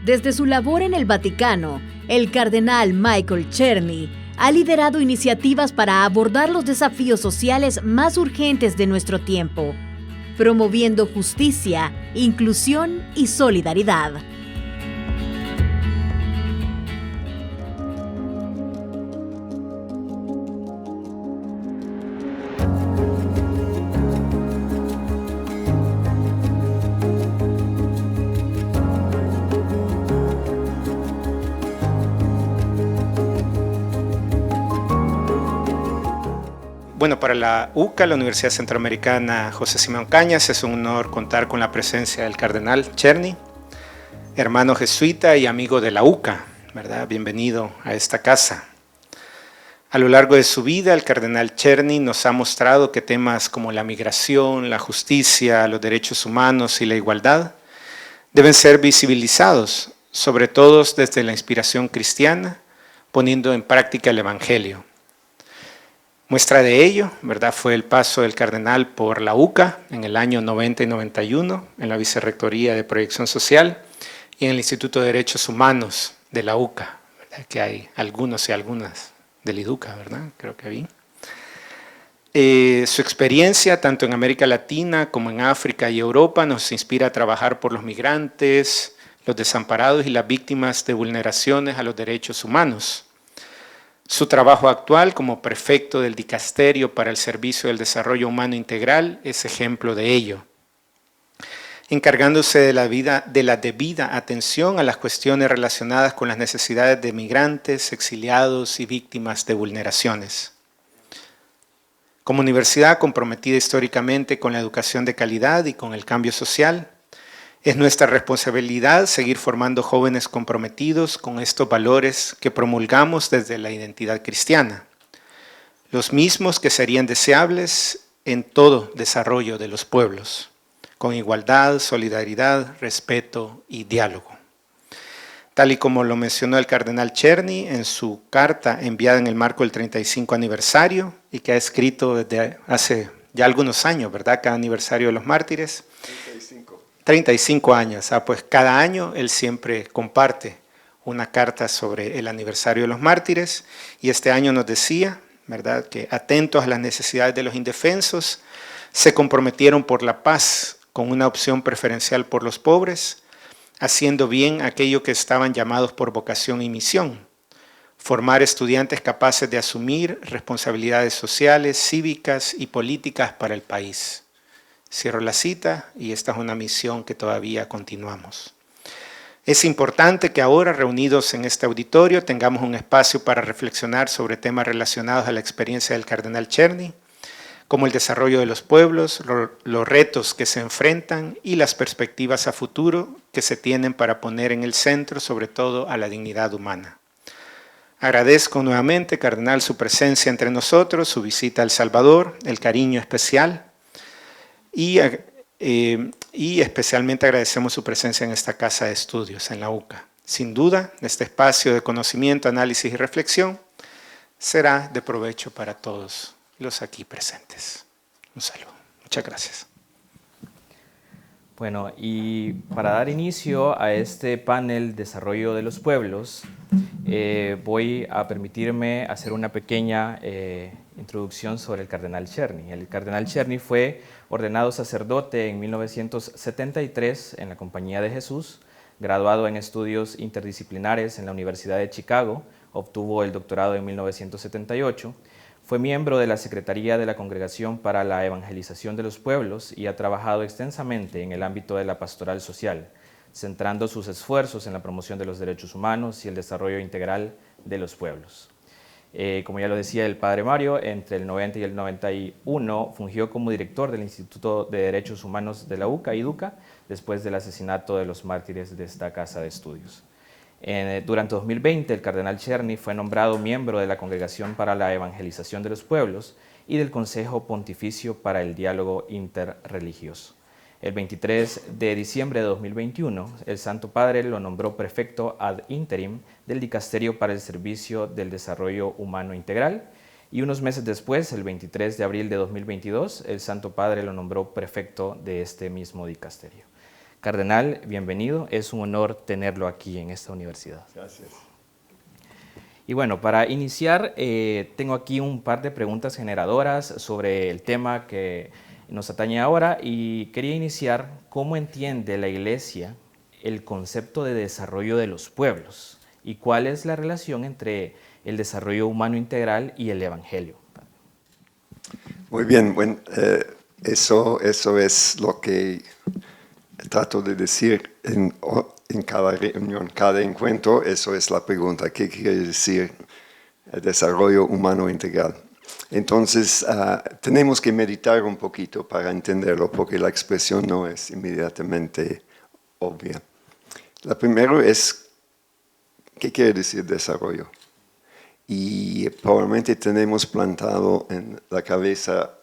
Desde su labor en el Vaticano, el cardenal Michael Czerny ha liderado iniciativas para abordar los desafíos sociales más urgentes de nuestro tiempo, promoviendo justicia, inclusión y solidaridad. Bueno, para la UCA, la Universidad Centroamericana José Simón Cañas, es un honor contar con la presencia del cardenal Czerny, hermano jesuita y amigo de la UCA, ¿verdad? Bienvenido a esta casa. A lo largo de su vida, el cardenal Czerny nos ha mostrado que temas como la migración, la justicia, los derechos humanos y la igualdad deben ser visibilizados, sobre todo desde la inspiración cristiana, poniendo en práctica el Evangelio. Muestra de ello, ¿verdad?, fue el paso del cardenal por la UCA en el año 90 y 91, en la Vicerrectoría de Proyección Social y en el Instituto de Derechos Humanos de la UCA, ¿verdad?, que hay algunos y algunas del IDUCA, ¿verdad? Creo que vi. Su experiencia, tanto en América Latina como en África y Europa, nos inspira a trabajar por los migrantes, los desamparados y las víctimas de vulneraciones a los derechos humanos. Su trabajo actual como prefecto del Dicasterio para el Servicio del Desarrollo Humano Integral es ejemplo de ello, encargándose de la debida atención a las cuestiones relacionadas con las necesidades de migrantes, exiliados y víctimas de vulneraciones. Como universidad comprometida históricamente con la educación de calidad y con el cambio social, es nuestra responsabilidad seguir formando jóvenes comprometidos con estos valores que promulgamos desde la identidad cristiana, los mismos que serían deseables en todo desarrollo de los pueblos, con igualdad, solidaridad, respeto y diálogo. Tal y como lo mencionó el cardenal Czerny en su carta enviada en el marco del 35 aniversario y que ha escrito desde hace ya algunos años, ¿verdad?, cada aniversario de los mártires. 35 años. Pues cada año él siempre comparte una carta sobre el aniversario de los mártires y este año nos decía, ¿verdad?, que atentos a las necesidades de los indefensos, se comprometieron por la paz con una opción preferencial por los pobres, haciendo bien aquello que estaban llamados por vocación y misión, formar estudiantes capaces de asumir responsabilidades sociales, cívicas y políticas para el país. Cierro la cita y esta es una misión que todavía continuamos. Es importante que ahora, reunidos en este auditorio, tengamos un espacio para reflexionar sobre temas relacionados a la experiencia del cardenal Czerny, como el desarrollo de los pueblos, los retos que se enfrentan y las perspectivas a futuro que se tienen para poner en el centro, sobre todo, a la dignidad humana. Agradezco nuevamente, cardenal, su presencia entre nosotros, su visita a El Salvador, el cariño especial y especialmente agradecemos su presencia en esta casa de estudios, en la UCA. Sin duda, este espacio de conocimiento, análisis y reflexión será de provecho para todos los aquí presentes. Un saludo. Muchas gracias. Bueno, y para dar inicio a este panel Desarrollo de los Pueblos, voy a permitirme hacer una pequeña introducción sobre el cardenal Czerny. El cardenal Czerny fue ordenado sacerdote en 1973 en la Compañía de Jesús, graduado en estudios interdisciplinares en la Universidad de Chicago, obtuvo el doctorado en 1978, fue miembro de la Secretaría de la Congregación para la Evangelización de los Pueblos y ha trabajado extensamente en el ámbito de la pastoral social, centrando sus esfuerzos en la promoción de los derechos humanos y el desarrollo integral de los pueblos. Como ya lo decía el padre Mario, entre el 90 y el 91 fungió como director del Instituto de Derechos Humanos de la UCA, IDUCA, después del asesinato de los mártires de esta casa de estudios. Durante 2020, el cardenal Czerny fue nombrado miembro de la Congregación para la Evangelización de los Pueblos y del Consejo Pontificio para el Diálogo Interreligioso. El 23 de diciembre de 2021, el Santo Padre lo nombró prefecto ad interim del Dicasterio para el Servicio del Desarrollo Humano Integral y unos meses después, el 23 de abril de 2022, el Santo Padre lo nombró prefecto de este mismo dicasterio. Cardenal, bienvenido. Es un honor tenerlo aquí en esta universidad. Gracias. Y bueno, para iniciar, tengo aquí un par de preguntas generadoras sobre el tema que nos atañe ahora y quería iniciar cómo entiende la Iglesia el concepto de desarrollo de los pueblos y cuál es la relación entre el desarrollo humano integral y el Evangelio. Muy bien, bueno, eso es lo que trato de decir en cada reunión, cada encuentro. Eso es la pregunta: ¿qué quiere decir el desarrollo humano integral? Entonces, tenemos que meditar un poquito para entenderlo, porque la expresión no es inmediatamente obvia. La primera es, ¿qué quiere decir desarrollo? Y probablemente tenemos plantado en la cabeza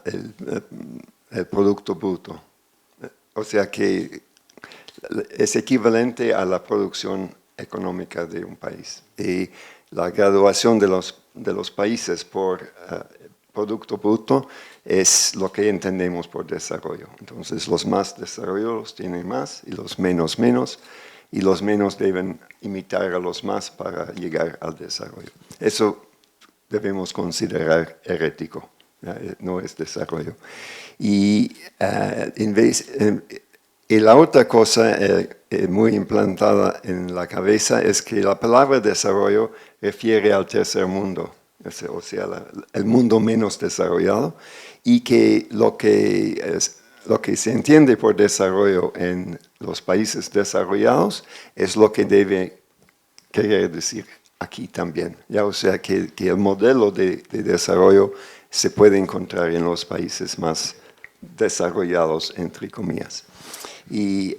el producto bruto. O sea que es equivalente a la producción económica de un país. Y la graduación de los países por producto bruto es lo que entendemos por desarrollo. Entonces los más desarrollados tienen más y los menos menos, y los menos deben imitar a los más para llegar al desarrollo. Eso debemos considerar herético, no es desarrollo. Y la otra cosa muy implantada en la cabeza es que la palabra desarrollo refiere al tercer mundo, o sea, el mundo menos desarrollado, y que lo que se entiende por desarrollo en los países desarrollados es lo que debe querer decir aquí también. ¿Ya? O sea, que el modelo de desarrollo se puede encontrar en los países más desarrollados, entre comillas. Y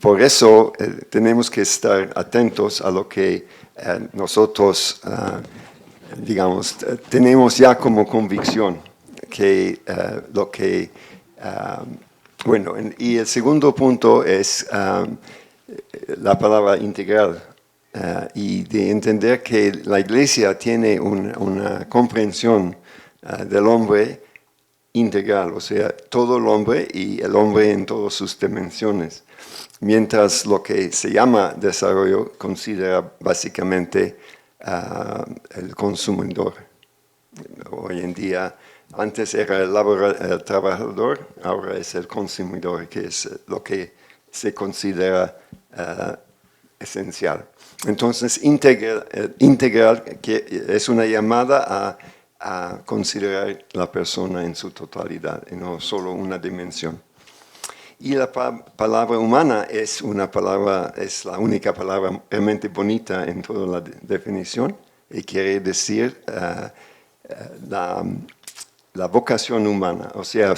por eso tenemos que estar atentos a lo que nosotros, digamos, tenemos ya como convicción, que lo que... bueno, y el segundo punto es la palabra integral, y de entender que la Iglesia tiene una comprensión del hombre integral, o sea, todo el hombre y el hombre en todas sus dimensiones, mientras lo que se llama desarrollo considera básicamente el consumidor. Hoy en día, antes era el trabajador, ahora es el consumidor, que es lo que se considera esencial. Entonces, integral que es una llamada a considerar la persona en su totalidad, y no solo una dimensión. Y la palabra humana es la única palabra realmente bonita en toda la definición, y quiere decir la vocación humana. O sea,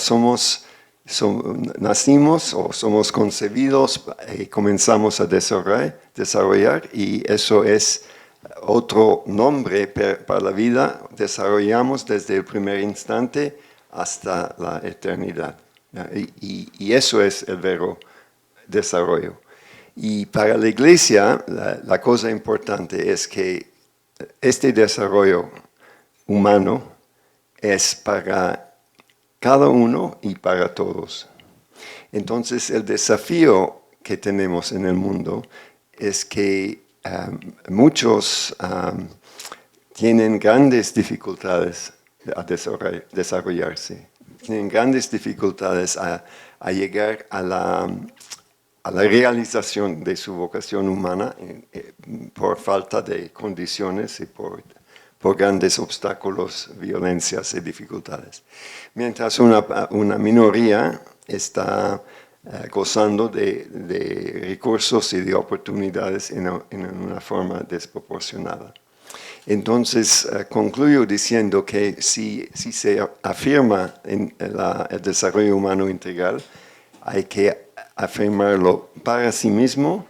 nacimos o somos concebidos y comenzamos a desarrollar, y eso es otro nombre para la vida. Desarrollamos desde el primer instante hasta la eternidad. Y eso es el verbo desarrollo. Y para la Iglesia, la cosa importante es que este desarrollo humano es para cada uno y para todos. Entonces, el desafío que tenemos en el mundo es que muchos tienen grandes dificultades a desarrollarse, tienen grandes dificultades a llegar a la realización de su vocación humana por falta de condiciones y por grandes obstáculos, violencias y dificultades. Mientras una minoría está gozando de recursos y de oportunidades en una forma desproporcionada. Entonces, concluyo diciendo que si se afirma en el desarrollo humano integral, hay que afirmarlo para sí mismo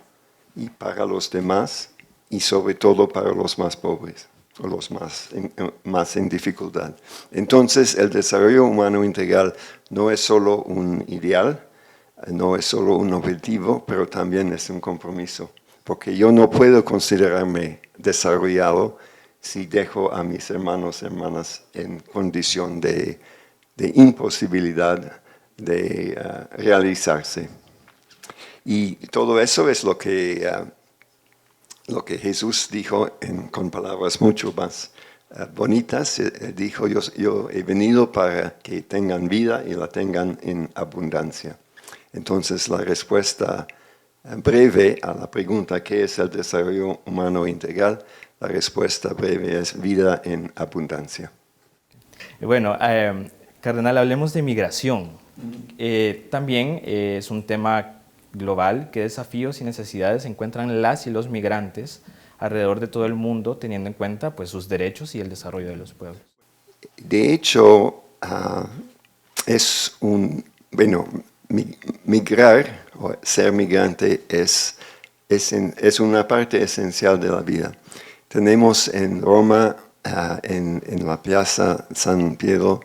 y para los demás, y sobre todo para los más pobres o los más en dificultad. Entonces, el desarrollo humano integral no es solo un ideal, no es solo un objetivo, pero también es un compromiso, porque yo no puedo considerarme desarrollado si dejo a mis hermanos y hermanas en condición de imposibilidad de realizarse. Y todo eso es lo que Jesús dijo con palabras mucho más bonitas. Dijo, yo he venido para que tengan vida y la tengan en abundancia. Entonces la respuesta breve a la pregunta ¿qué es el desarrollo humano integral? La respuesta breve es vida en abundancia. Bueno, Cardenal, hablemos de migración. También es un tema global. ¿Qué desafíos y necesidades encuentran las y los migrantes alrededor de todo el mundo, teniendo en cuenta pues, sus derechos y el desarrollo de los pueblos? De hecho, migrar o ser migrante es una parte esencial de la vida. Tenemos en Roma, en la Piazza San Pietro,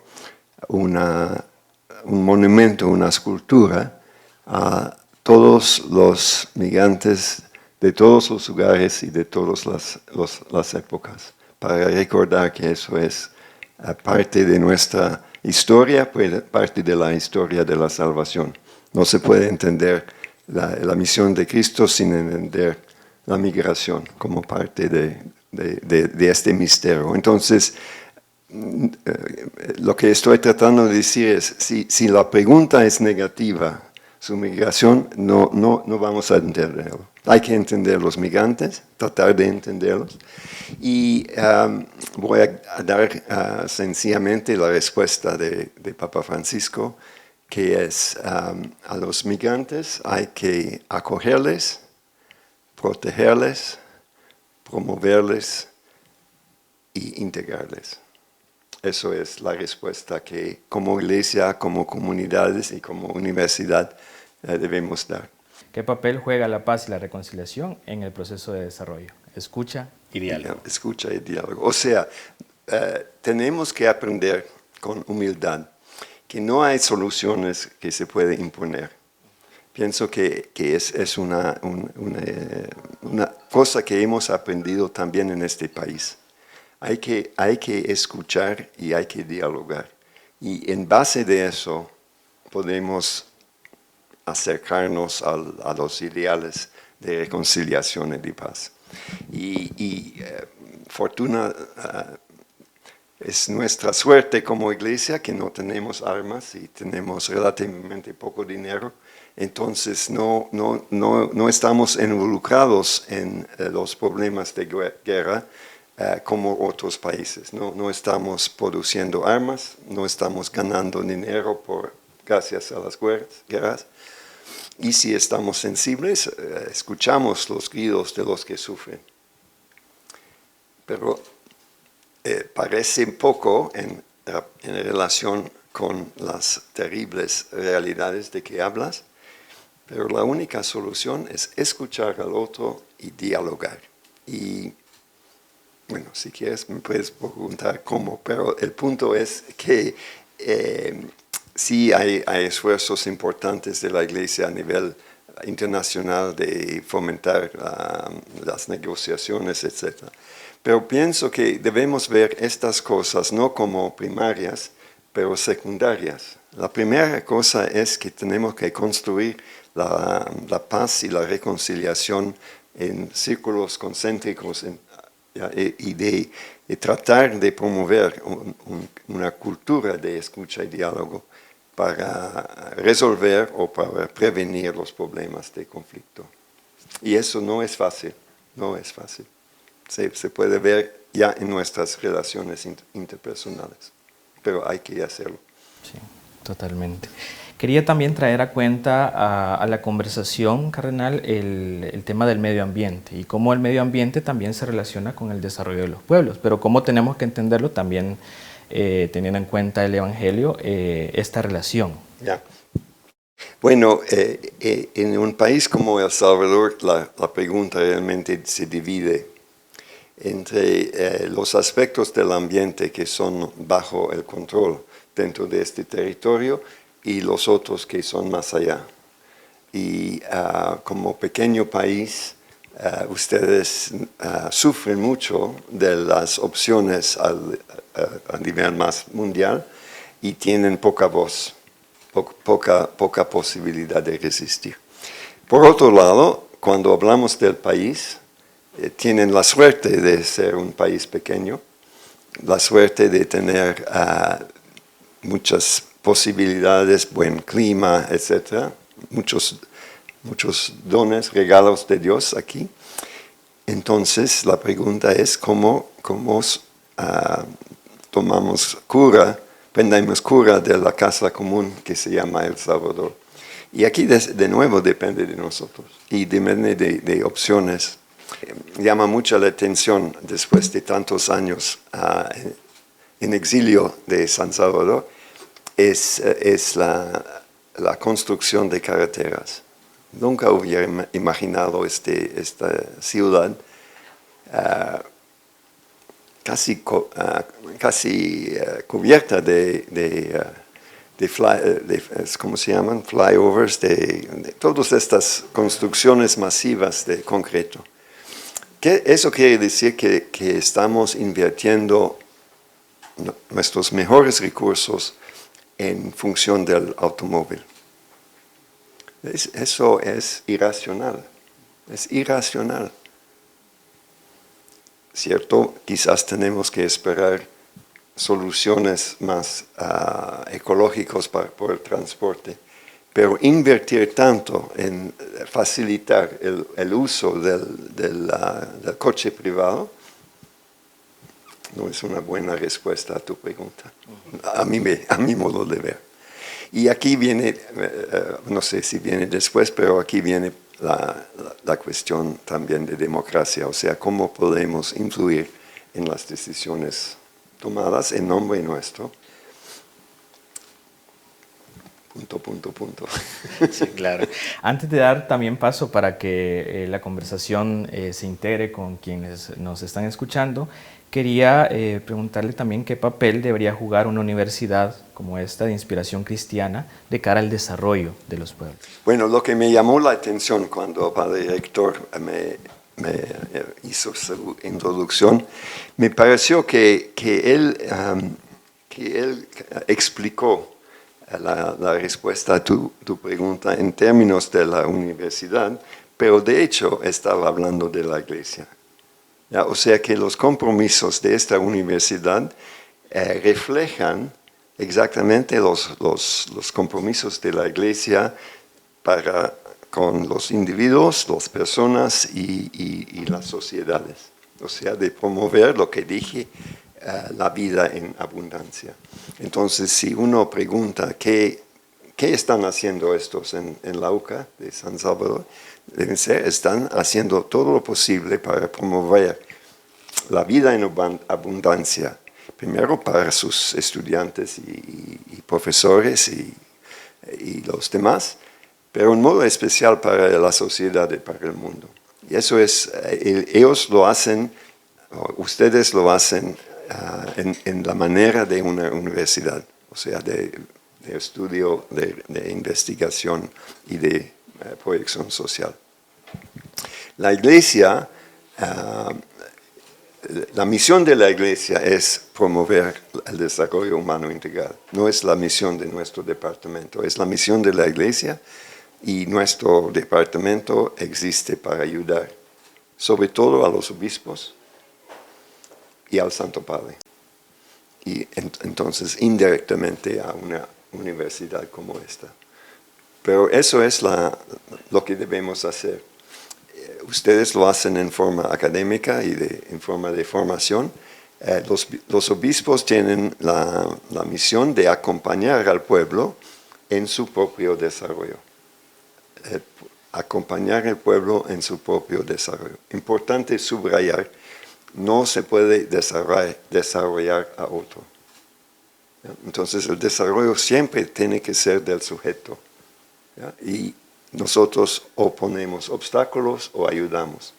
un monumento, una escultura a todos los migrantes de todos los lugares y de todas las épocas, para recordar que eso es parte de nuestra historia, parte de la historia de la salvación. No se puede entender la misión de Cristo sin entender la migración como parte de este misterio. Entonces, lo que estoy tratando de decir es, si la pregunta es negativa, su migración, no vamos a entenderlo. Hay que entender los migrantes, tratar de entenderlos. Y voy a dar sencillamente la respuesta de Papa Francisco, que es a los migrantes hay que acogerles, protegerles, promoverles e integrarles. Eso es la respuesta que como iglesia, como comunidades y como universidad debemos dar. ¿Qué papel juega la paz y la reconciliación en el proceso de desarrollo? Escucha y diálogo. Escucha y diálogo. O sea, tenemos que aprender con humildad que no hay soluciones que se pueden imponer. Pienso que es una cosa que hemos aprendido también en este país. Hay que escuchar y hay que dialogar. Y en base de eso podemos acercarnos a los ideales de reconciliación y de paz. Fortuna es nuestra suerte como iglesia que no tenemos armas y tenemos relativamente poco dinero. Entonces no estamos involucrados en los problemas de guerra como otros países. No estamos produciendo armas, no estamos ganando dinero gracias a las guerras. Y si estamos sensibles, escuchamos los gritos de los que sufren. Pero parece poco en relación con las terribles realidades de que hablas, pero la única solución es escuchar al otro y dialogar. Y bueno, si quieres me puedes preguntar cómo, pero el punto es que sí hay esfuerzos importantes de la Iglesia a nivel internacional de fomentar las negociaciones, etc. Pero pienso que debemos ver estas cosas no como primarias, pero secundarias. La primera cosa es que tenemos que construir la paz y la reconciliación en círculos concéntricos y de tratar de promover una cultura de escucha y diálogo para resolver o para prevenir los problemas de conflicto. Y eso no es fácil, no es fácil. Se puede ver ya en nuestras relaciones interpersonales, pero hay que hacerlo. Sí, totalmente. Quería también traer a cuenta a la conversación, Cardenal, el tema del medio ambiente y cómo el medio ambiente también se relaciona con el desarrollo de los pueblos, pero cómo tenemos que entenderlo también teniendo en cuenta el Evangelio, esta relación. Ya. Bueno, en un país como El Salvador la pregunta realmente se divide entre los aspectos del ambiente que son bajo el control dentro de este territorio y los otros que son más allá. Y como pequeño país, ustedes sufren mucho de las opciones a nivel más mundial y tienen poca voz, poca posibilidad de resistir. Por otro lado, cuando hablamos del país, tienen la suerte de ser un país pequeño, la suerte de tener muchas posibilidades, buen clima, etc. Muchos dones, regalos de Dios aquí. Entonces, la pregunta es cómo prendemos cura de la casa común que se llama El Salvador. Y aquí de nuevo depende de nosotros y depende de opciones. Llama mucho la atención después de tantos años en exilio de San Salvador, es la construcción de carreteras. Nunca hubiera imaginado esta ciudad casi cubierta de ¿cómo se llaman? Flyovers, de todas estas construcciones masivas de concreto. Eso quiere decir que estamos invirtiendo nuestros mejores recursos en función del automóvil. Eso es irracional. Es irracional. ¿Cierto? Quizás tenemos que esperar soluciones más ecológicas por el transporte, pero invertir tanto en facilitar el uso del coche privado no es una buena respuesta a tu pregunta, a mi modo de ver. Y aquí viene, no sé si viene después, pero aquí viene la cuestión también de democracia, o sea, cómo podemos influir en las decisiones tomadas en nombre nuestro. Punto. Sí, claro. Antes de dar también paso para que la conversación se integre con quienes nos están escuchando, quería preguntarle también qué papel debería jugar una universidad como esta de inspiración cristiana de cara al desarrollo de los pueblos. Bueno, lo que me llamó la atención cuando el padre rector me hizo su introducción, me pareció que él explicó la respuesta a tu pregunta en términos de la universidad, pero de hecho estaba hablando de la iglesia. ¿Ya? O sea que los compromisos de esta universidad reflejan exactamente los compromisos de la iglesia con los individuos, las personas y las sociedades. O sea, de promover lo que dije, la vida en abundancia. Entonces, si uno pregunta qué están haciendo estos en la UCA de San Salvador, están haciendo todo lo posible para promover la vida en abundancia, primero para sus estudiantes y profesores y los demás, pero en modo especial para la sociedad y para el mundo. Y eso es, ellos lo hacen, ustedes lo hacen en la manera de una universidad, o sea, de estudio, de investigación y de proyección social. La iglesia, la misión de la iglesia es promover el desarrollo humano integral. No es la misión de nuestro departamento, es la misión de la iglesia y nuestro departamento existe para ayudar, sobre todo a los obispos y al Santo Padre. Y entonces indirectamente a una universidad como esta. Pero eso es lo que debemos hacer. Ustedes lo hacen en forma académica y en forma de formación. Los obispos tienen la misión de acompañar al pueblo en su propio desarrollo. Acompañar al pueblo en su propio desarrollo. Importante subrayar, no se puede desarrollar a otro. Entonces el desarrollo siempre tiene que ser del sujeto. ¿Ya? Y nosotros o ponemos obstáculos o ayudamos.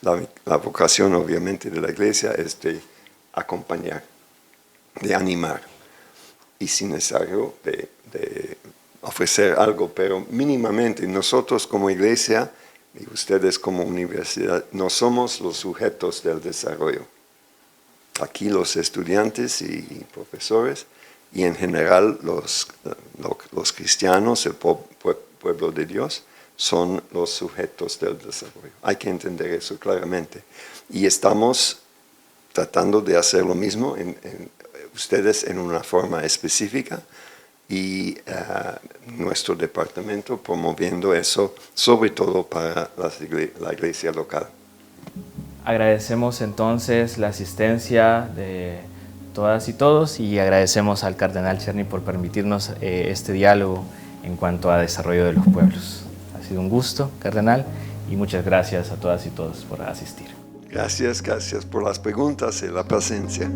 La vocación obviamente de la iglesia es de acompañar, de animar y si necesario de ofrecer algo, pero mínimamente nosotros como iglesia y ustedes como universidad no somos los sujetos del desarrollo. Aquí los estudiantes y profesores y en general los cristianos, el pueblo de Dios, son los sujetos del desarrollo. Hay que entender eso claramente. Y estamos tratando de hacer lo mismo ustedes en una forma específica y nuestro departamento promoviendo eso, sobre todo para la iglesia local. Agradecemos entonces la asistencia de todas y todos y agradecemos al Cardenal Czerny por permitirnos este diálogo en cuanto a desarrollo de los pueblos. Ha sido un gusto, Cardenal, y muchas gracias a todas y todos por asistir. Gracias por las preguntas y la presencia.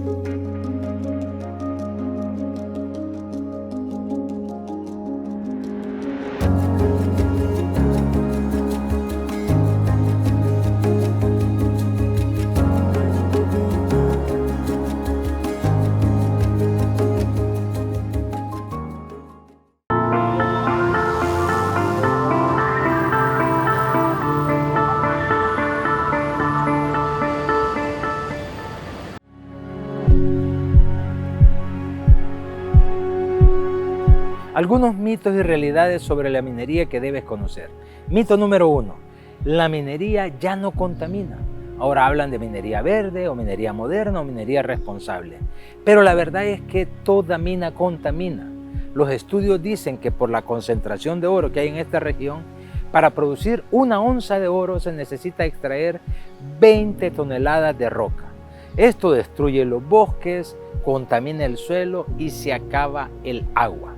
Algunos mitos y realidades sobre la minería que debes conocer. Mito número 1. La minería ya no contamina. Ahora hablan de minería verde o minería moderna o minería responsable. Pero la verdad es que toda mina contamina. Los estudios dicen que por la concentración de oro que hay en esta región, para producir 1 onza de oro se necesita extraer 20 toneladas de roca. Esto destruye los bosques, contamina el suelo y se acaba el agua.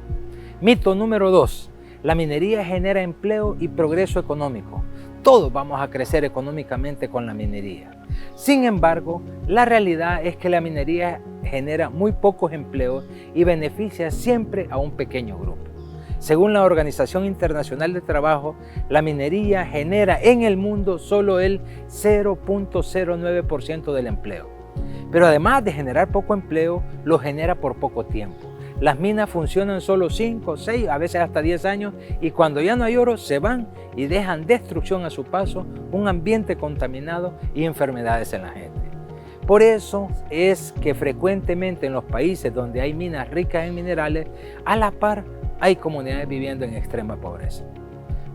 Mito número 2. La minería genera empleo y progreso económico. Todos vamos a crecer económicamente con la minería. Sin embargo, la realidad es que la minería genera muy pocos empleos y beneficia siempre a un pequeño grupo. Según la Organización Internacional del Trabajo, la minería genera en el mundo solo el 0.09% del empleo. Pero además de generar poco empleo, lo genera por poco tiempo. Las minas funcionan solo 5, 6, a veces hasta 10 años y cuando ya no hay oro se van y dejan destrucción a su paso, un ambiente contaminado y enfermedades en la gente. Por eso es que frecuentemente en los países donde hay minas ricas en minerales, a la par hay comunidades viviendo en extrema pobreza.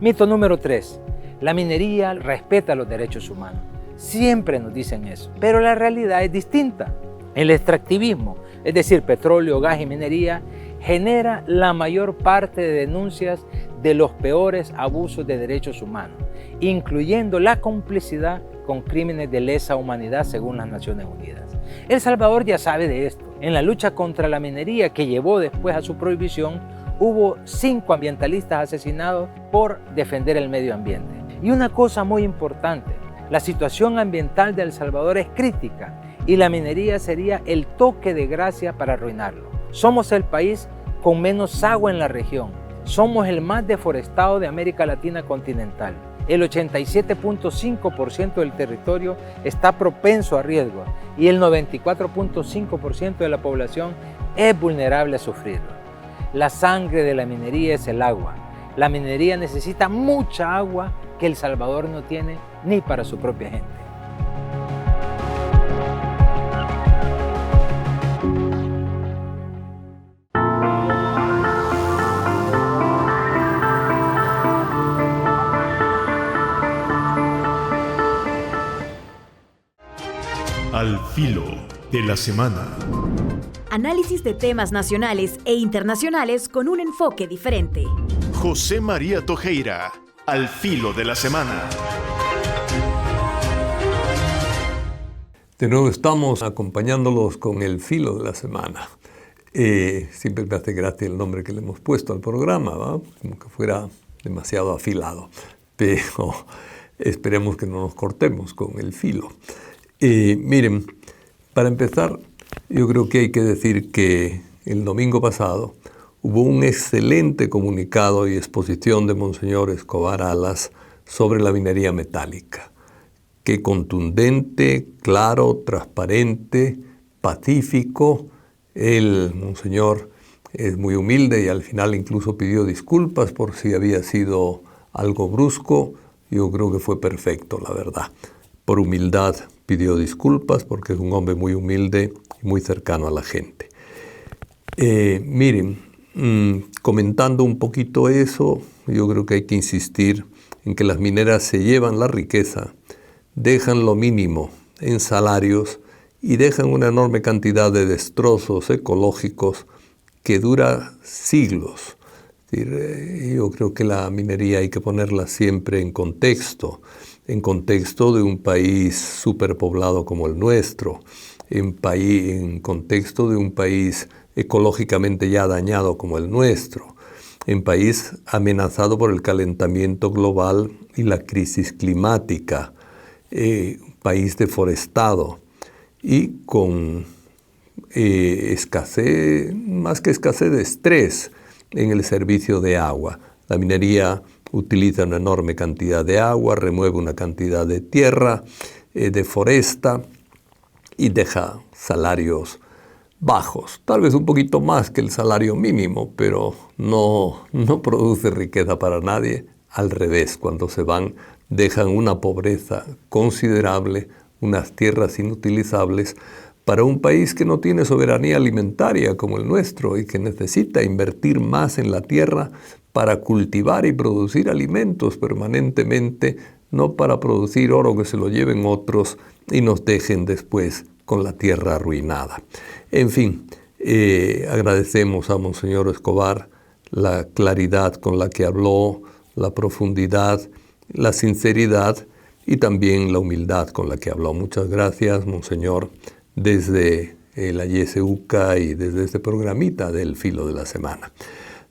Mito número 3. La minería respeta los derechos humanos. Siempre nos dicen eso, pero la realidad es distinta. El extractivismo, es decir, petróleo, gas y minería, genera la mayor parte de denuncias de los peores abusos de derechos humanos, incluyendo la complicidad con crímenes de lesa humanidad según las Naciones Unidas. El Salvador ya sabe de esto. En la lucha contra la minería que llevó después a su prohibición, hubo 5 ambientalistas asesinados por defender el medio ambiente. Y una cosa muy importante, la situación ambiental de El Salvador es crítica y la minería sería el toque de gracia para arruinarlo. Somos el país con menos agua en la región. Somos el más deforestado de América Latina continental. El 87.5% del territorio está propenso a riesgo y el 94.5% de la población es vulnerable a sufrirlo. La sangre de la minería es el agua. La minería necesita mucha agua que El Salvador no tiene ni para su propia gente. Al filo de la semana. Análisis de temas nacionales e internacionales con un enfoque diferente. José María Tojeira, al filo de la semana. De nuevo estamos acompañándolos con el filo de la semana. Siempre me hace gracia el nombre que le hemos puesto al programa, ¿va? Como que fuera demasiado afilado. Pero esperemos que no nos cortemos con el filo. Miren, para empezar, yo creo que hay que decir que el domingo pasado hubo un excelente comunicado y exposición de Monseñor Escobar Alas sobre la minería metálica. Qué contundente, claro, transparente, pacífico. El Monseñor es muy humilde y al final incluso pidió disculpas por si había sido algo brusco. Yo creo que fue perfecto, la verdad. Por humildad pidió disculpas porque es un hombre muy humilde y muy cercano a la gente. Miren, comentando un poquito eso, yo creo que hay que insistir en que las mineras se llevan la riqueza, dejan lo mínimo en salarios y dejan una enorme cantidad de destrozos ecológicos que dura siglos. Es decir, yo creo que la minería hay que ponerla siempre en contexto de un país superpoblado como el nuestro, en contexto de un país ecológicamente ya dañado como el nuestro, en país amenazado por el calentamiento global y la crisis climática, país deforestado y con escasez, más que escasez de estrés en el servicio de agua. La minería utiliza una enorme cantidad de agua, remueve una cantidad de tierra, deforesta y deja salarios bajos, tal vez un poquito más que el salario mínimo, pero no produce riqueza para nadie. Al revés, cuando se van, dejan una pobreza considerable, unas tierras inutilizables para un país que no tiene soberanía alimentaria como el nuestro y que necesita invertir más en la tierra para cultivar y producir alimentos permanentemente, no para producir oro que se lo lleven otros y nos dejen después con la tierra arruinada. En fin, agradecemos a Monseñor Escobar la claridad con la que habló, la profundidad, la sinceridad y también la humildad con la que habló. Muchas gracias, Monseñor, desde la YSUCA y desde este programita del Filo de la Semana.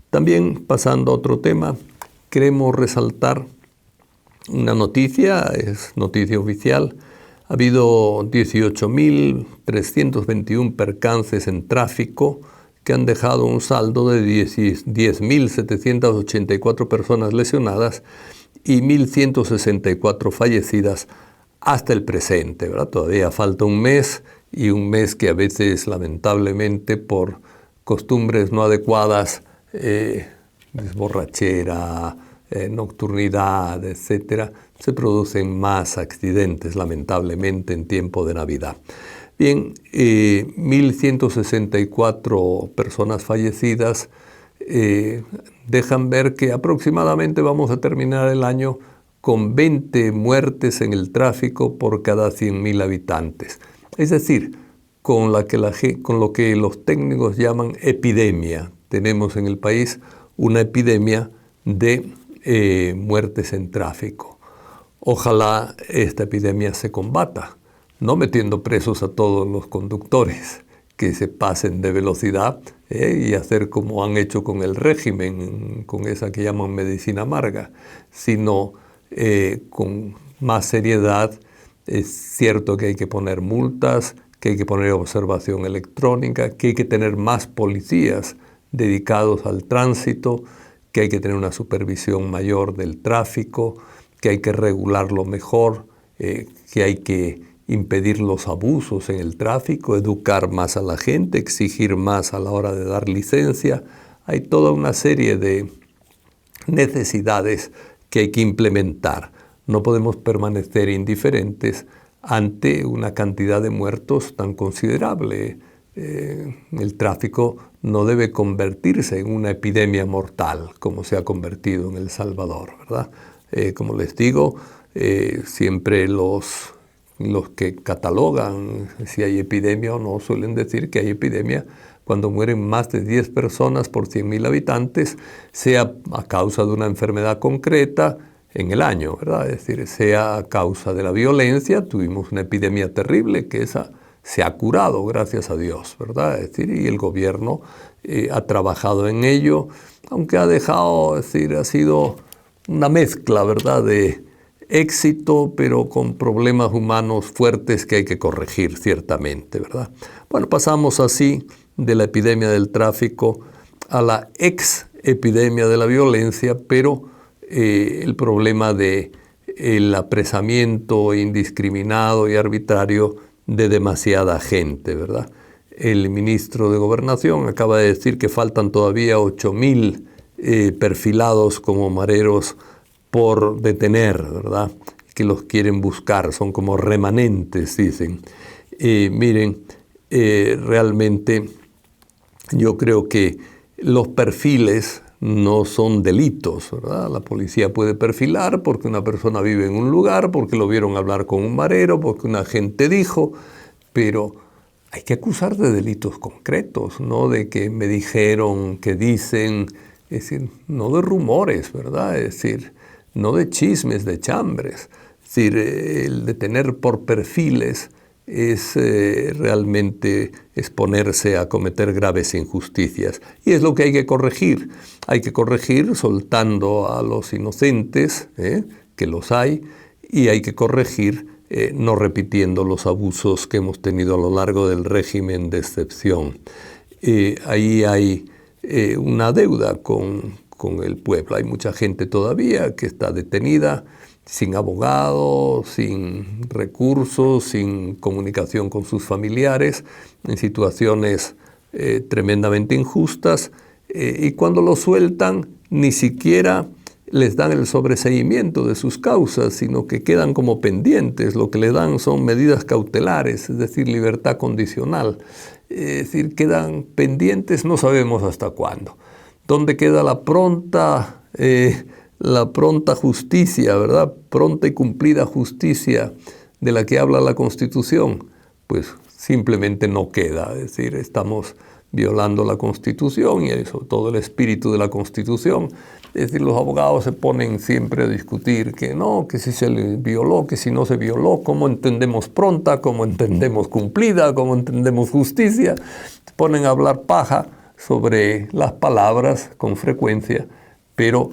También, pasando a otro tema, queremos resaltar una noticia, es noticia oficial. Ha habido 18.321 percances en tráfico que han dejado un saldo de 10.784 personas lesionadas y 1.164 fallecidas hasta el presente, ¿verdad? Todavía falta un mes, y un mes que a veces, lamentablemente, por costumbres no adecuadas, borrachera, nocturnidad, etcétera, se producen más accidentes, lamentablemente, en tiempo de Navidad. Bien, 1.164 personas fallecidas dejan ver que aproximadamente vamos a terminar el año con 20 muertes en el tráfico por cada 100.000 habitantes. Es decir, con lo que los técnicos llaman epidemia. Tenemos en el país una epidemia de muertes en tráfico. Ojalá esta epidemia se combata, no metiendo presos a todos los conductores que se pasen de velocidad y hacer como han hecho con el régimen, con esa que llaman medicina amarga, sino con más seriedad. Es cierto que hay que poner multas, que hay que poner observación electrónica, que hay que tener más policías dedicados al tránsito, que hay que tener una supervisión mayor del tráfico, que hay que regularlo mejor, que hay que impedir los abusos en el tráfico, educar más a la gente, exigir más a la hora de dar licencia. Hay toda una serie de necesidades que hay que implementar. No podemos permanecer indiferentes ante una cantidad de muertos tan considerable. El tráfico no debe convertirse en una epidemia mortal, como se ha convertido en El Salvador, ¿verdad? Como les digo, siempre los que catalogan si hay epidemia o no suelen decir que hay epidemia cuando mueren más de 10 personas por 100.000 habitantes, sea a causa de una enfermedad concreta en el año, ¿verdad? Es decir, sea a causa de la violencia. Tuvimos una epidemia terrible que esa se ha curado, gracias a Dios, ¿verdad? Es decir, y el gobierno ha trabajado en ello, aunque ha dejado, es decir, ha sido una mezcla, ¿verdad?, de éxito, pero con problemas humanos fuertes que hay que corregir, ciertamente, ¿verdad? Bueno, pasamos así de la epidemia del tráfico a la ex-epidemia de la violencia, pero el problema de el apresamiento indiscriminado y arbitrario de demasiada gente, ¿verdad? El ministro de Gobernación acaba de decir que faltan todavía 8.000 perfilados como mareros por detener, ¿verdad? Que los quieren buscar, son como remanentes, dicen. Miren, realmente yo creo que los perfiles no son delitos, ¿verdad? La policía puede perfilar porque una persona vive en un lugar, porque lo vieron hablar con un marero, porque un agente dijo, pero hay que acusar de delitos concretos, no de que me dijeron, que dicen, es decir, no de rumores, ¿verdad? Es decir, no de chismes, de chambres. Es decir, el de tener por perfiles es realmente exponerse a cometer graves injusticias. Y es lo que hay que corregir. Hay que corregir soltando a los inocentes, que los hay, y hay que corregir no repitiendo los abusos que hemos tenido a lo largo del régimen de excepción. Ahí hay una deuda con el pueblo. Hay mucha gente todavía que está detenida, sin abogado, sin recursos, sin comunicación con sus familiares, en situaciones tremendamente injustas, y cuando los sueltan ni siquiera les dan el sobreseimiento de sus causas, sino que quedan como pendientes. Lo que le dan son medidas cautelares, es decir, libertad condicional. Es decir, quedan pendientes, no sabemos hasta cuándo. ¿Dónde queda la pronta justicia, ¿verdad? Pronta y cumplida justicia de la que habla la Constitución? Pues simplemente no queda. Es decir, estamos violando la Constitución y sobre todo el espíritu de la Constitución. Es decir, los abogados se ponen siempre a discutir que no, que si se le violó, que si no se violó, cómo entendemos pronta, cómo entendemos cumplida, cómo entendemos justicia. Se ponen a hablar paja sobre las palabras con frecuencia, pero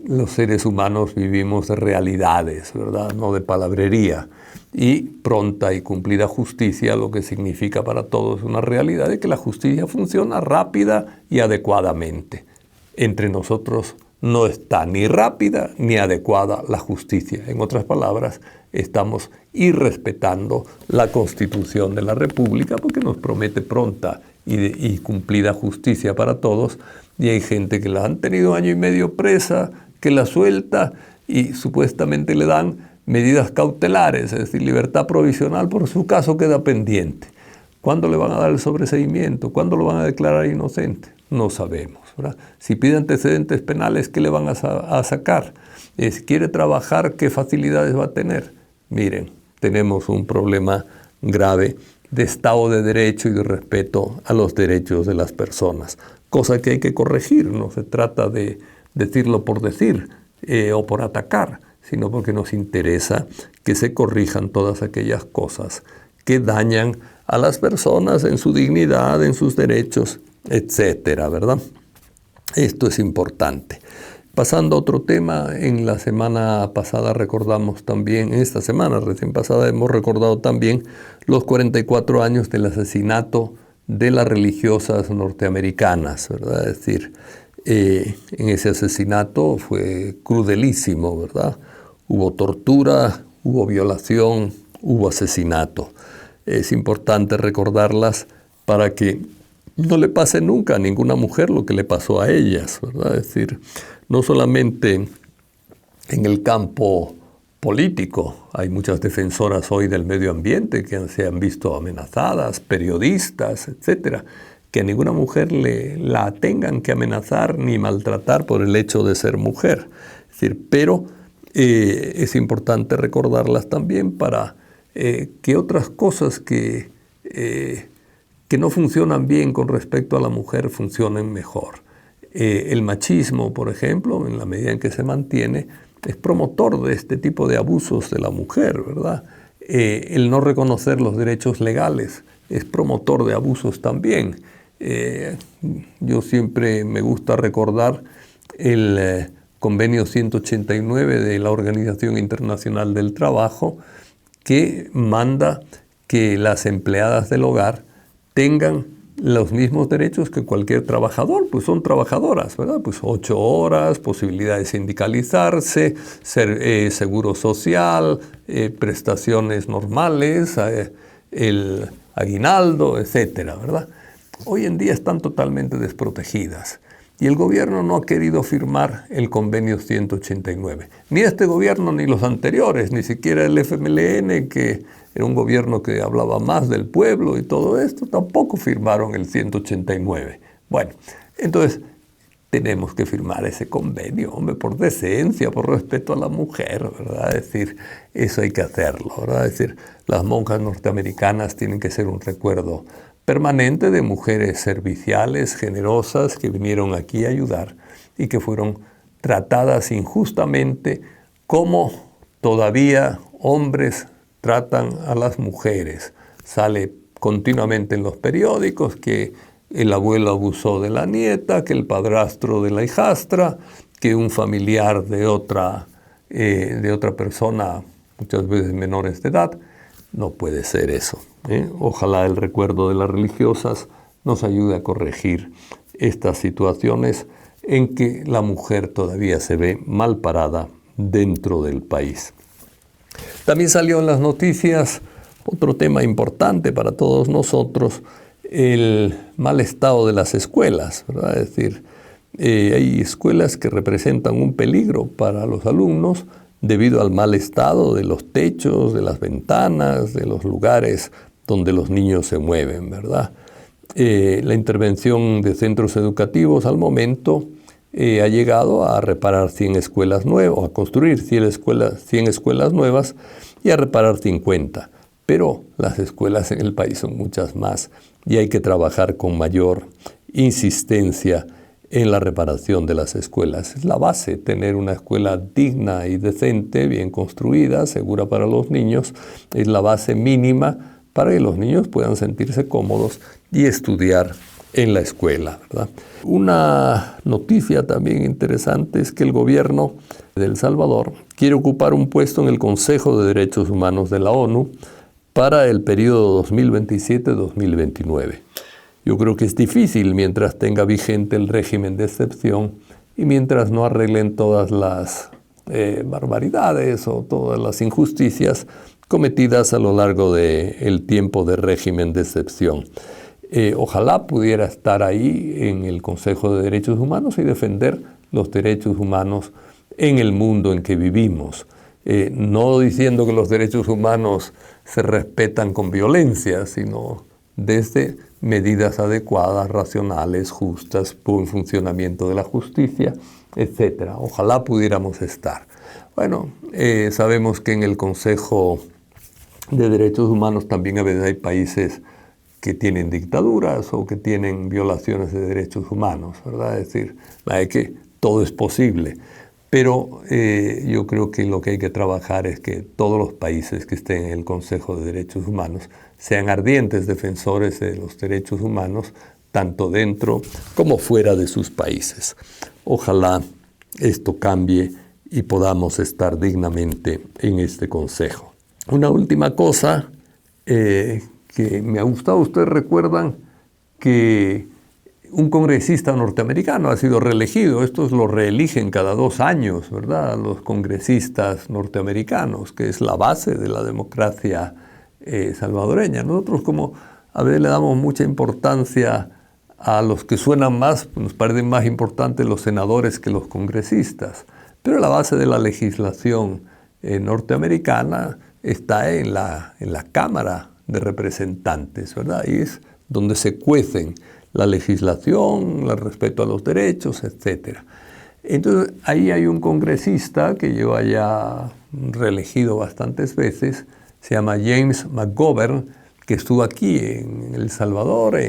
los seres humanos vivimos de realidades, ¿verdad? No de palabrería. Y pronta y cumplida justicia, lo que significa para todos una realidad de que la justicia funciona rápida y adecuadamente. Entre nosotros no está ni rápida ni adecuada la justicia. En otras palabras, estamos irrespetando la Constitución de la República porque nos promete pronta y cumplida justicia para todos. Y hay gente que la han tenido 1 año y medio presa, que la suelta y supuestamente le dan medidas cautelares, es decir, libertad provisional, por su caso queda pendiente. ¿Cuándo le van a dar el sobreseimiento? ¿Cuándo lo van a declarar inocente? No sabemos, ¿verdad? Si pide antecedentes penales, ¿qué le van a sacar? Si quiere trabajar, ¿qué facilidades va a tener? Miren, tenemos un problema grave de Estado de Derecho y de respeto a los derechos de las personas, cosa que hay que corregir. No se trata de decirlo por decir o por atacar, sino porque nos interesa que se corrijan todas aquellas cosas que dañan a las personas en su dignidad, en sus derechos, etcétera, ¿verdad? Esto es importante. Pasando a otro tema, en la semana pasada recordamos también, en esta semana recién pasada hemos recordado también los 44 años del asesinato de las religiosas norteamericanas, ¿verdad? Es decir, en ese asesinato fue crudelísimo, ¿verdad? Hubo tortura, hubo violación, hubo asesinato. Es importante recordarlas para que no le pase nunca a ninguna mujer lo que le pasó a ellas, ¿verdad? Es decir, no solamente en el campo político, hay muchas defensoras hoy del medio ambiente que se han visto amenazadas, periodistas, etcétera, que a ninguna mujer la tengan que amenazar ni maltratar por el hecho de ser mujer. Es decir, pero es importante recordarlas también para que otras cosas que no funcionan bien con respecto a la mujer funcionen mejor. El machismo, por ejemplo, en la medida en que se mantiene, es promotor de este tipo de abusos de la mujer, ¿verdad? El no reconocer los derechos legales es promotor de abusos también. Yo siempre me gusta recordar el convenio 189 de la Organización Internacional del Trabajo, que manda que las empleadas del hogar tengan los mismos derechos que cualquier trabajador, pues son trabajadoras, ¿verdad? Pues 8 horas, posibilidad de sindicalizarse, seguro social, prestaciones normales, el aguinaldo, etcétera, ¿verdad? Hoy en día están totalmente desprotegidas y el gobierno no ha querido firmar el convenio 189. Ni este gobierno ni los anteriores, ni siquiera el FMLN, que era un gobierno que hablaba más del pueblo y todo esto, tampoco firmaron el 189. Bueno, entonces, tenemos que firmar ese convenio, hombre, por decencia, por respeto a la mujer, ¿verdad? Es decir, eso hay que hacerlo, ¿verdad? Es decir, las monjas norteamericanas tienen que ser un recuerdo permanente de mujeres serviciales, generosas, que vinieron aquí a ayudar y que fueron tratadas injustamente como todavía hombres tratan a las mujeres. Sale continuamente en los periódicos que el abuelo abusó de la nieta, que el padrastro de la hijastra, que un familiar de otra persona, muchas veces menores de edad. No puede ser eso, ¿eh? Ojalá el recuerdo de las religiosas nos ayude a corregir estas situaciones en que la mujer todavía se ve mal parada dentro del país. También salió en las noticias otro tema importante para todos nosotros, el mal estado de las escuelas, ¿verdad? Es decir, hay escuelas que representan un peligro para los alumnos debido al mal estado de los techos, de las ventanas, de los lugares donde los niños se mueven, ¿verdad? La intervención de centros educativos al momento ha llegado a reparar 100 escuelas nuevas, a construir 100 escuelas nuevas y a reparar 50. Pero las escuelas en el país son muchas más y hay que trabajar con mayor insistencia en la reparación de las escuelas. Es la base, tener una escuela digna y decente, bien construida, segura para los niños, es la base mínima para que los niños puedan sentirse cómodos y estudiar en la escuela, ¿verdad? Una noticia también interesante es que el gobierno de El Salvador quiere ocupar un puesto en el Consejo de Derechos Humanos de la ONU para el periodo 2027-2029. Yo creo que es difícil mientras tenga vigente el régimen de excepción y mientras no arreglen todas las barbaridades o todas las injusticias cometidas a lo largo del tiempo de régimen de excepción. Ojalá pudiera estar ahí en el Consejo de Derechos Humanos y defender los derechos humanos en el mundo en que vivimos. No diciendo que los derechos humanos se respetan con violencia, sino desde medidas adecuadas, racionales, justas, buen funcionamiento de la justicia, etc. Ojalá pudiéramos estar. Bueno, sabemos que en el Consejo de Derechos Humanos también a veces hay países que tienen dictaduras o que tienen violaciones de derechos humanos, ¿verdad? Es decir, que todo es posible. Pero yo creo que lo que hay que trabajar es que todos los países que estén en el Consejo de Derechos Humanos sean ardientes defensores de los derechos humanos, tanto dentro como fuera de sus países. Ojalá esto cambie y podamos estar dignamente en este Consejo. Una última cosa que me ha gustado, ustedes recuerdan que un congresista norteamericano ha sido reelegido. Estos lo reeligen cada 2 años, ¿verdad? Los congresistas norteamericanos, que es la base de la democracia salvadoreña. Nosotros como a veces le damos mucha importancia a los que suenan más, nos parecen más importantes los senadores que los congresistas. Pero la base de la legislación norteamericana está en la Cámara de Representantes, ¿verdad? Y es donde se cuecen la legislación, el respeto a los derechos, etc. Entonces, ahí hay un congresista que lleva ya reelegido bastantes veces, se llama James McGovern, que estuvo aquí en El Salvador,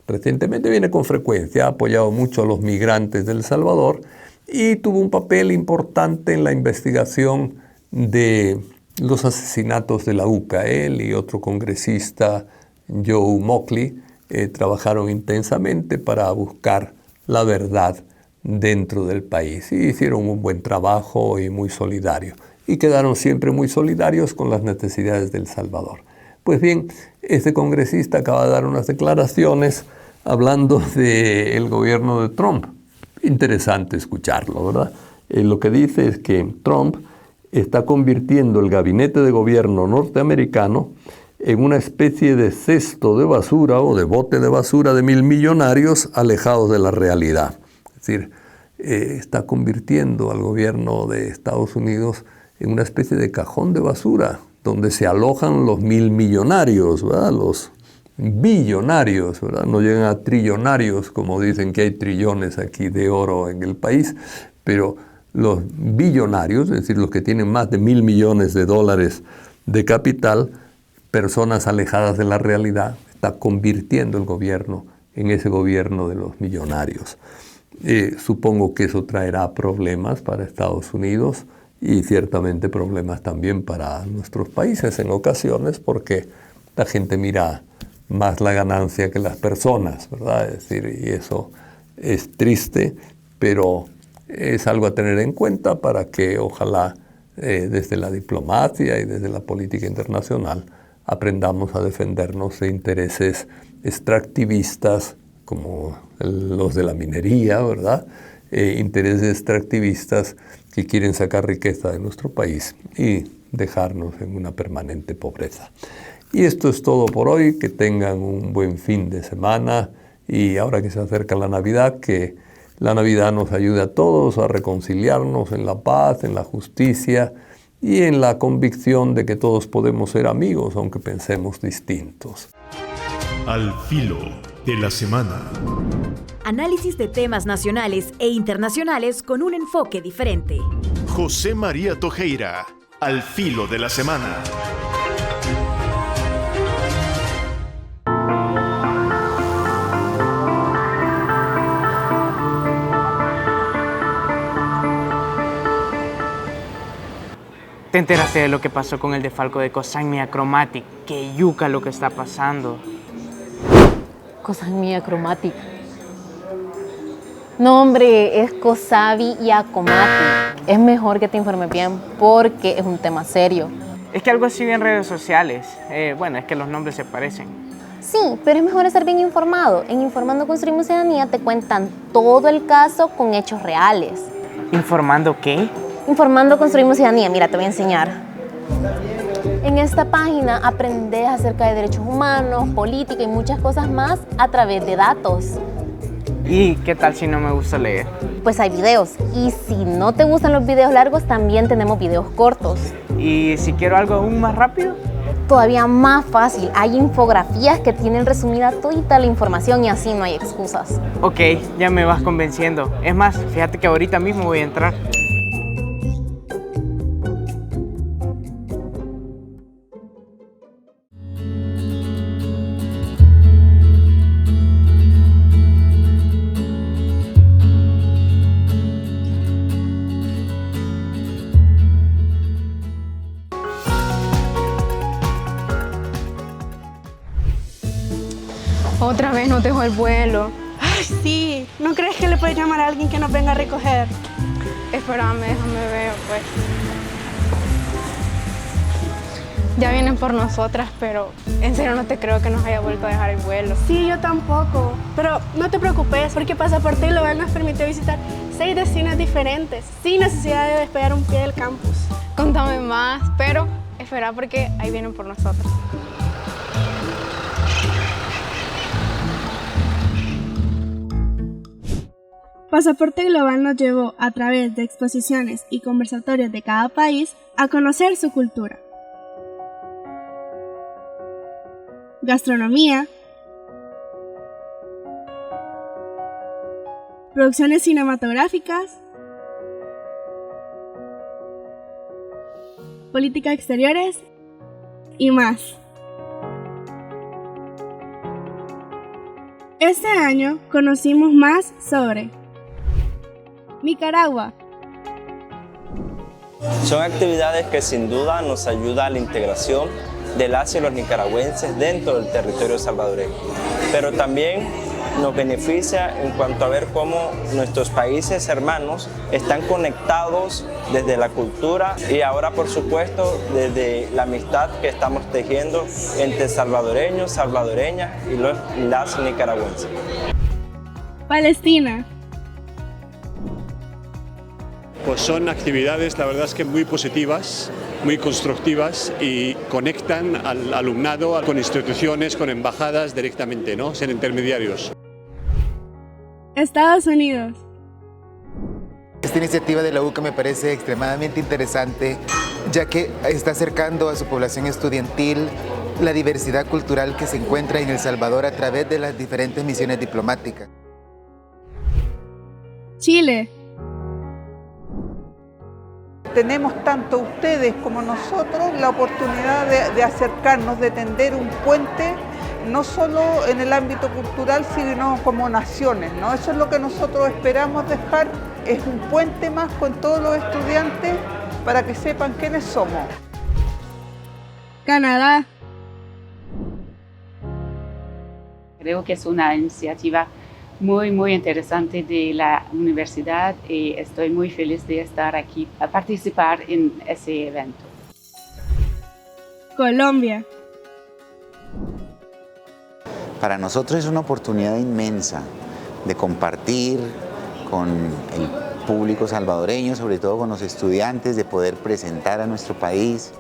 recientemente viene con frecuencia, ha apoyado mucho a los migrantes de El Salvador y tuvo un papel importante en la investigación de los asesinatos de la UCA. Él y otro congresista, Joe Mockley, trabajaron intensamente para buscar la verdad dentro del país y hicieron un buen trabajo y muy solidario y quedaron siempre muy solidarios con las necesidades de El Salvador. Pues bien, este congresista acaba de dar unas declaraciones hablando del gobierno de Trump. Interesante escucharlo, ¿verdad? Lo que dice es que Trump está convirtiendo el gabinete de gobierno norteamericano en una especie de cesto de basura o de bote de basura de 1.000 millonarios alejados de la realidad. Es decir, está convirtiendo al gobierno de Estados Unidos en una especie de cajón de basura donde se alojan los 1.000 millonarios, ¿verdad? Los billonarios, ¿verdad? No llegan a trillonarios, como dicen que hay trillones aquí de oro en el país, pero los billonarios, es decir, los que tienen más de $1.000 millones de capital, personas alejadas de la realidad, está convirtiendo el gobierno en ese gobierno de los millonarios. Supongo que eso traerá problemas para Estados Unidos y ciertamente problemas también para nuestros países en ocasiones, porque la gente mira más la ganancia que las personas, ¿verdad? Es decir, y eso es triste, pero es algo a tener en cuenta para que ojalá desde la diplomacia y desde la política internacional aprendamos a defendernos de intereses extractivistas como los de la minería, ¿verdad? Intereses extractivistas que quieren sacar riqueza de nuestro país y dejarnos en una permanente pobreza. Y esto es todo por hoy, que tengan un buen fin de semana y ahora que se acerca la Navidad, que la Navidad nos ayude a todos a reconciliarnos en la paz, en la justicia y en la convicción de que todos podemos ser amigos aunque pensemos distintos. Al filo de la semana. Análisis de temas nacionales e internacionales con un enfoque diferente. José María Tojeira, al filo de la semana. ¿Te enteraste de lo que pasó con el desfalco de Cosamia Chromatic? ¡Qué yuca lo que está pasando! Cosamia Chromatic. No, hombre, es Cosavi y Acomati. Es mejor que te informes bien porque es un tema serio. Es que algo así vi en redes sociales. Bueno, es que los nombres se parecen. Sí, pero es mejor estar bien informado. En Informando Construimos Ciudadanía te cuentan todo el caso con hechos reales. ¿Informando qué? Informando Construimos Ciudadanía, mira, te voy a enseñar. En esta página aprendes acerca de derechos humanos, política y muchas cosas más a través de datos. ¿Y qué tal si no me gusta leer? Pues hay videos. Y si no te gustan los videos largos, también tenemos videos cortos. ¿Y si quiero algo aún más rápido? Todavía más fácil. Hay infografías que tienen resumida toda la información y así no hay excusas. Ok, ya me vas convenciendo. Es más, fíjate que ahorita mismo voy a entrar. Otra vez no dejó el vuelo. Ay, sí. ¿No crees que le puedes llamar a alguien que nos venga a recoger? Espérame, déjame ver, pues. Ya vienen por nosotras, pero en serio no te creo que nos haya vuelto a dejar el vuelo. Sí, yo tampoco. Pero no te preocupes, porque Pasaporte Global nos permite visitar 6 destinos diferentes, sin necesidad de despegar un pie del campus. Contame más, pero espera porque ahí vienen por nosotros. Pasaporte Global nos llevó, a través de exposiciones y conversatorios de cada país, a conocer su cultura, gastronomía, producciones cinematográficas, política exteriores y más. Este año conocimos más sobre Nicaragua. Son actividades que sin duda nos ayudan a la integración de las y los nicaragüenses dentro del territorio salvadoreño, pero también nos beneficia en cuanto a ver cómo nuestros países hermanos están conectados desde la cultura y ahora, por supuesto, desde la amistad que estamos tejiendo entre salvadoreños, salvadoreñas y las nicaragüenses. Palestina. Pues son actividades, la verdad es que muy positivas, muy constructivas y conectan al alumnado con instituciones, con embajadas directamente, ¿no? Ser intermediarios. Estados Unidos. Esta iniciativa de la UCA me parece extremadamente interesante, ya que está acercando a su población estudiantil la diversidad cultural que se encuentra en El Salvador a través de las diferentes misiones diplomáticas. Chile. Tenemos tanto ustedes como nosotros la oportunidad de acercarnos, de tender un puente, no solo en el ámbito cultural, sino como naciones, ¿no? Eso es lo que nosotros esperamos dejar, es un puente más con todos los estudiantes para que sepan quiénes somos. Canadá. Creo que es una iniciativa muy interesante de la universidad y estoy muy feliz de estar aquí a participar en ese evento. Colombia. Para nosotros es una oportunidad inmensa de compartir con el público salvadoreño, sobre todo con los estudiantes, de poder presentar a nuestro país.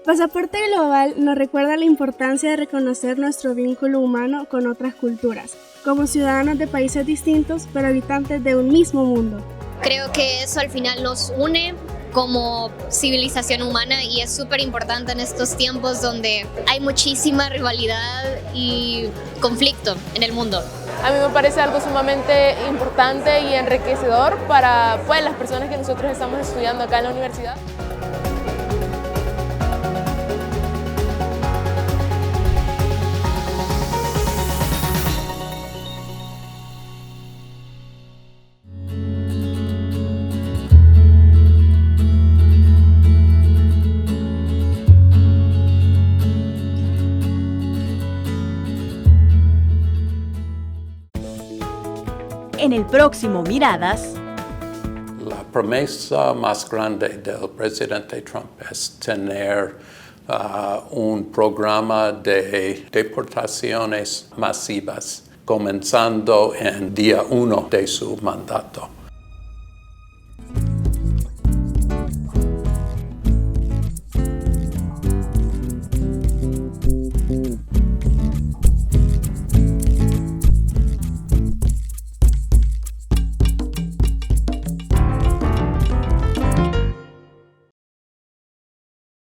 Pasaporte Global nos recuerda la importancia de reconocer nuestro vínculo humano con otras culturas, como ciudadanos de países distintos, pero habitantes de un mismo mundo. Creo que eso al final nos une como civilización humana y es súper importante en estos tiempos donde hay muchísima rivalidad y conflicto en el mundo. A mí me parece algo sumamente importante y enriquecedor para las personas que nosotros estamos estudiando acá en la universidad. En el próximo Miradas. La promesa más grande del presidente Trump es tener un programa de deportaciones masivas, comenzando en día 1 de su mandato.